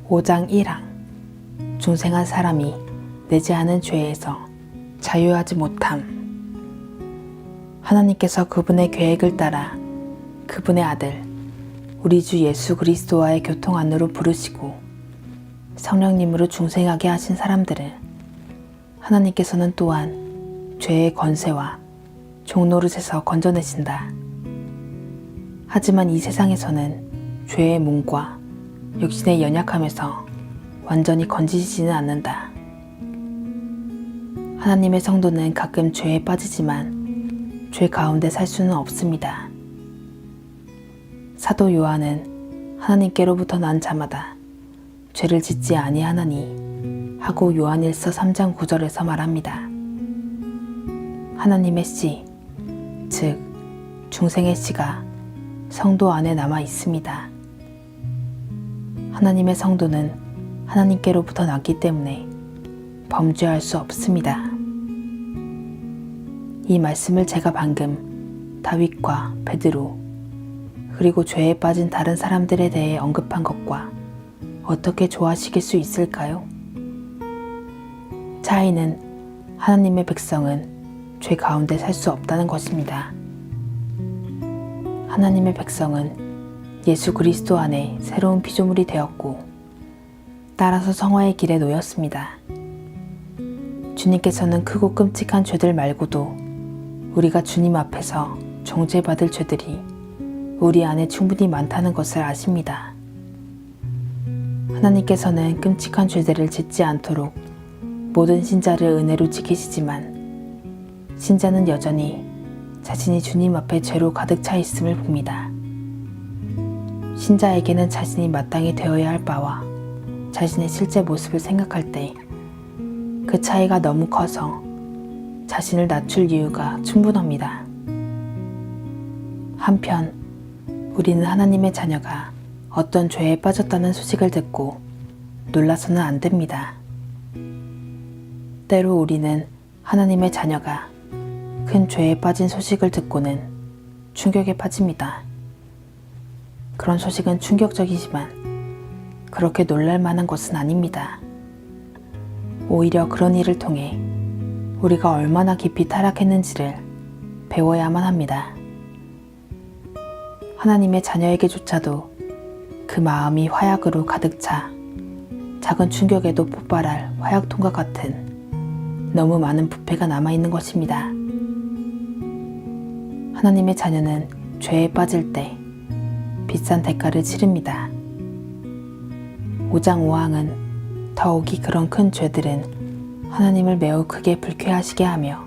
(5장 1항) 중생한 사람이 내지 않은 죄에서 자유하지 못함. 하나님께서 그분의 계획을 따라 그분의 아들 우리 주 예수 그리스도와의 교통 안으로 부르시고 성령님으로 중생하게 하신 사람들은 하나님께서는 또한 죄의 권세와 종노릇에서 건져내신다. 하지만 이 세상에서는 죄의 몸과 육신의 연약함에서 완전히 건지지는 않는다. 하나님의 성도는 가끔 죄에 빠지지만 죄 가운데 살 수는 없습니다. 사도 요한은 하나님께로부터 난 자마다 죄를 짓지 아니하나니 하고 요한일서 3장 9절에서 말합니다. 하나님의 씨, 즉 중생의 씨가 성도 안에 남아 있습니다. 하나님의 성도는 하나님께로부터 났기 때문에 범죄할 수 없습니다. 이 말씀을 제가 방금 다윗과 베드로 그리고 죄에 빠진 다른 사람들에 대해 언급한 것과 어떻게 조화시킬 수 있을까요? 차이는 하나님의 백성은 죄 가운데 살 수 없다는 것입니다. 하나님의 백성은 예수 그리스도 안에 새로운 피조물이 되었고 따라서 성화의 길에 놓였습니다. 주님께서는 크고 끔찍한 죄들 말고도 우리가 주님 앞에서 정죄받을 죄들이 우리 안에 충분히 많다는 것을 아십니다. 하나님께서는 끔찍한 죄들을 짓지 않도록 모든 신자를 은혜로 지키시지만 신자는 여전히 자신이 주님 앞에 죄로 가득 차 있음을 봅니다. 신자에게는 자신이 마땅히 되어야 할 바와 자신의 실제 모습을 생각할 때 그 차이가 너무 커서 자신을 낮출 이유가 충분합니다. 한편 우리는 하나님의 자녀가 어떤 죄에 빠졌다는 소식을 듣고 놀라서는 안 됩니다. 때로 우리는 하나님의 자녀가 큰 죄에 빠진 소식을 듣고는 충격에 빠집니다. 그런 소식은 충격적이지만 그렇게 놀랄 만한 것은 아닙니다. 오히려 그런 일을 통해 우리가 얼마나 깊이 타락했는지를 배워야만 합니다. 하나님의 자녀에게조차도 그 마음이 화약으로 가득 차 작은 충격에도 폭발할 화약통과 같은 너무 많은 부패가 남아있는 것입니다. 하나님의 자녀는 죄에 빠질 때 비싼 대가를 치릅니다. 5장 5항은 더욱이 그런 큰 죄들은 하나님을 매우 크게 불쾌하시게 하며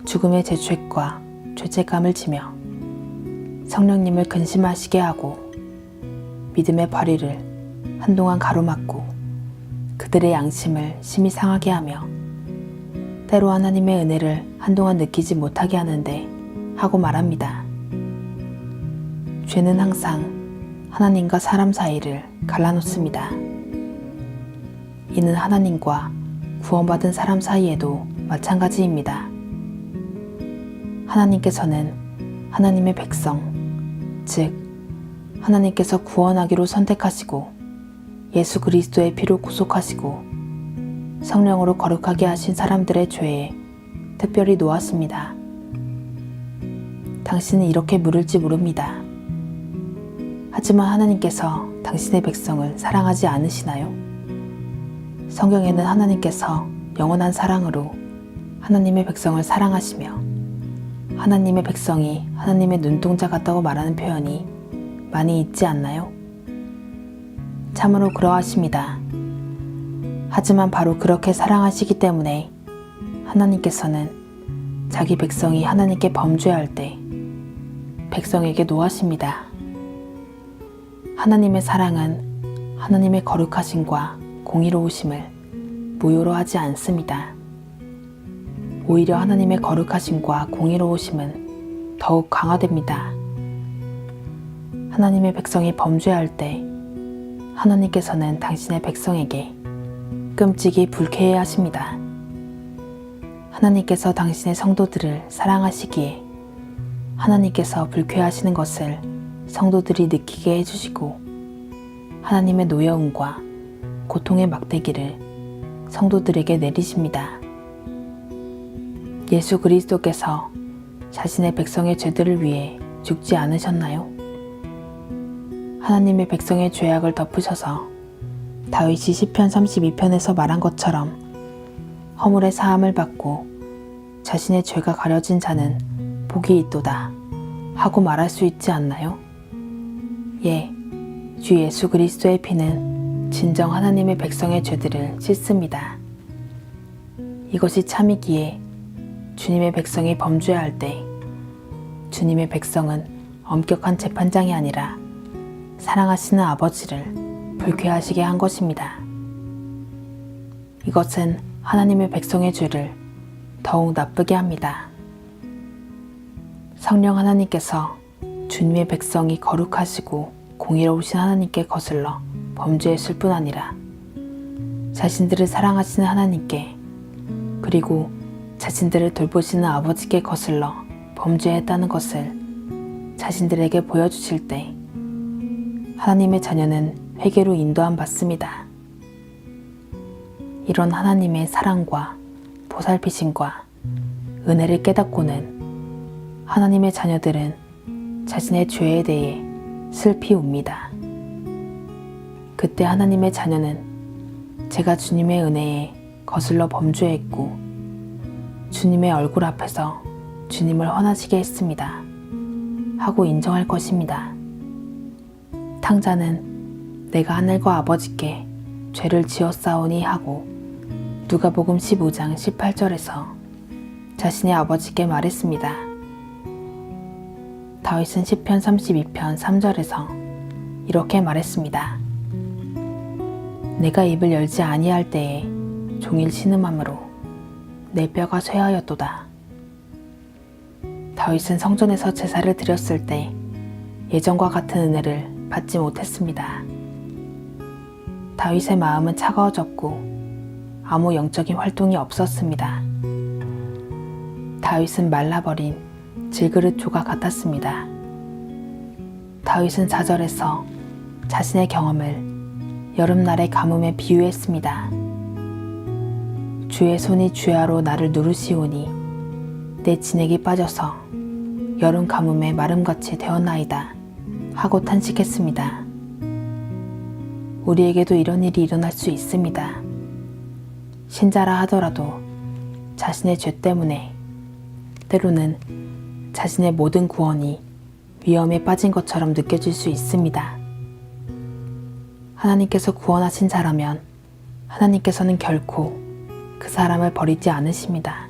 죽음의 죄책과 죄책감을 지며 성령님을 근심하시게 하고 믿음의 발휘를 한동안 가로막고 그들의 양심을 심히 상하게 하며 때로 하나님의 은혜를 한동안 느끼지 못하게 하는데 하고 말합니다. 죄는 항상 하나님과 사람 사이를 갈라놓습니다. 이는 하나님과 구원받은 사람 사이에도 마찬가지입니다. 하나님께서는 하나님의 백성, 즉 하나님께서 구원하기로 선택하시고 예수 그리스도의 피로 구속하시고 성령으로 거룩하게 하신 사람들의 죄에 특별히 놓았습니다. 당신은 이렇게 물을지 모릅니다. 하지만 하나님께서 당신의 백성을 사랑하지 않으시나요? 성경에는 하나님께서 영원한 사랑으로 하나님의 백성을 사랑하시며 하나님의 백성이 하나님의 눈동자 같다고 말하는 표현이 많이 있지 않나요? 참으로 그러하십니다. 하지만 바로 그렇게 사랑하시기 때문에 하나님께서는 자기 백성이 하나님께 범죄할 때 백성에게 노하십니다. 하나님의 사랑은 하나님의 거룩하심과 공의로우심을 무효로 하지 않습니다. 오히려 하나님의 거룩하심과 공의로우심은 더욱 강화됩니다. 하나님의 백성이 범죄할 때 하나님께서는 당신의 백성에게 끔찍이 불쾌해 하십니다. 하나님께서 당신의 성도들을 사랑하시기에 하나님께서 불쾌하시는 것을 성도들이 느끼게 해주시고 하나님의 노여움과 고통의 막대기를 성도들에게 내리십니다. 예수 그리스도께서 자신의 백성의 죄들을 위해 죽지 않으셨나요? 하나님의 백성의 죄악을 덮으셔서 다윗이 시편 32편에서 말한 것처럼 허물의 사함을 받고 자신의 죄가 가려진 자는 복이 있도다 하고 말할 수 있지 않나요? 예, 주 예수 그리스도의 피는 진정 하나님의 백성의 죄들을 씻습니다. 이것이 참이기에 주님의 백성이 범죄할 때 주님의 백성은 엄격한 재판장이 아니라 사랑하시는 아버지를 불쾌하시게 한 것입니다. 이것은 하나님의 백성의 죄를 더욱 나쁘게 합니다. 성령 하나님께서 주님의 백성이 거룩하시고 공의로우신 하나님께 거슬러 범죄했을 뿐 아니라 자신들을 사랑하시는 하나님께 그리고 자신들을 돌보시는 아버지께 거슬러 범죄했다는 것을 자신들에게 보여주실 때 하나님의 자녀는 회개로 인도함 받습니다. 이런 하나님의 사랑과 보살피심과 은혜를 깨닫고는 하나님의 자녀들은 자신의 죄에 대해 슬피 웁니다. 그때 하나님의 자녀는 제가 주님의 은혜에 거슬러 범죄했고 주님의 얼굴 앞에서 주님을 화나시게 했습니다 하고 인정할 것입니다. 탕자는 내가 하늘과 아버지께 죄를 지었사오니 하고 누가복음 15장 18절에서 자신의 아버지께 말했습니다. 다윗은 시편 32편 3절에서 이렇게 말했습니다. 내가 입을 열지 아니할 때에 종일 신음함으로 내 뼈가 쇠하였도다. 다윗은 성전에서 제사를 드렸을 때 예전과 같은 은혜를 받지 못했습니다. 다윗의 마음은 차가워졌고 아무 영적인 활동이 없었습니다. 다윗은 말라버린 질그릇 조각 같았습니다. 다윗은 4절에서 자신의 경험을 여름날의 가뭄에 비유했습니다. 주의 손이 주야로 나를 누르시오니 내 진액이 빠져서 여름 가뭄에 마름같이 되었나이다 하고 탄식했습니다. 우리에게도 이런 일이 일어날 수 있습니다. 신자라 하더라도 자신의 죄 때문에 때로는 자신의 모든 구원이 위험에 빠진 것처럼 느껴질 수 있습니다. 하나님께서 구원하신 자라면 하나님께서는 결코 그 사람을 버리지 않으십니다.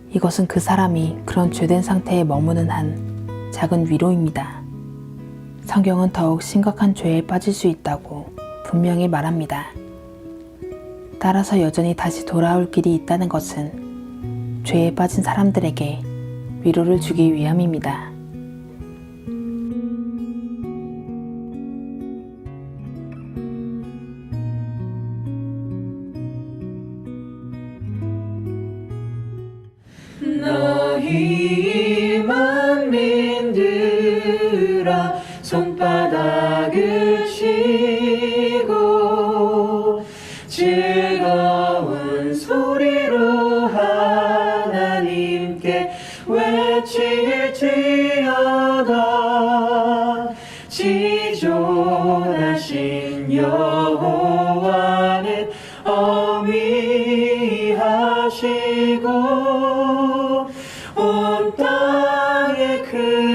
이것은 그 사람이 그런 죄된 상태에 머무는 한 작은 위로입니다. 성경은 더욱 심각한 죄에 빠질 수 있다고 분명히 말합니다. 따라서 여전히 다시 돌아올 길이 있다는 것은 죄에 빠진 사람들에게 위로를 주기 위함입니다. 너희 만민들아 손바닥을 치고 즐거운 소리로 하나님께 외칠지어다. 지존하신 여호와는 어미하시고 온 땅에 그